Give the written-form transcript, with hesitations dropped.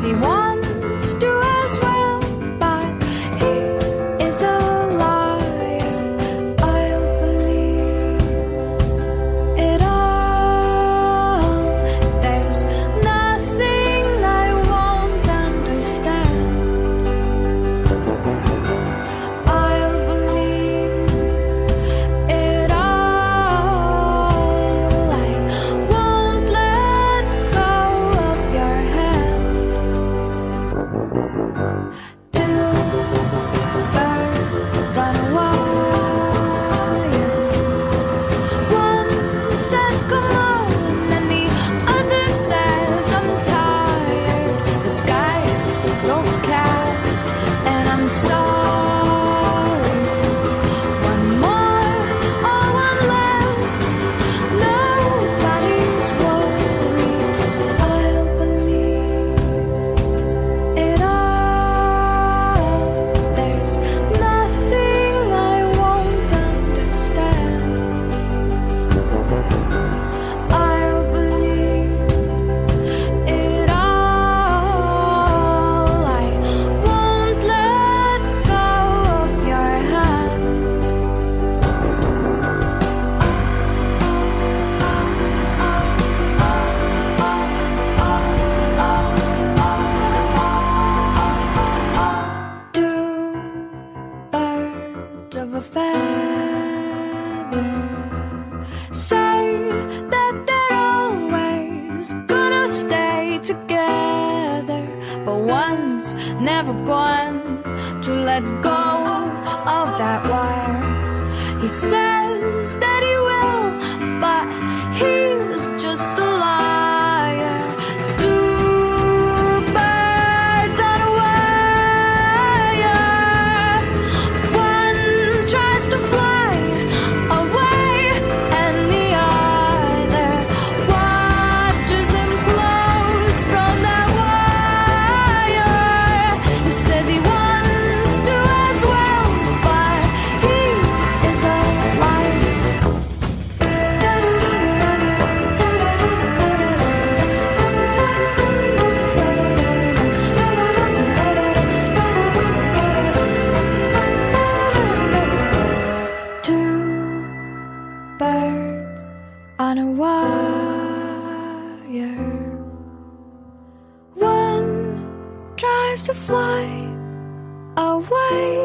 says he wants to as well, but he is a liar. I'll believe it all. There's nothing I won't understand. I'll believe it all. I won't let go of your hand. Two birds on a wire. One says come on, and the other says I'm tired. The sky's overcast, and I'm sorry. One more or one less, nobody's worried. I'll believe it all. There's nothing I won't understand. I'll believe it all. I won't let go of your hand. Two birds of a feather say that they're always gonna stay together, but one's never going to let go of that wire. He says that he will, but he's just a liar. Two birds on a wire. One tries to fly away, and the other watches him close from that wire. He says he wants to as well, but he is a liar. Two birds on a wire. One tries to fly away,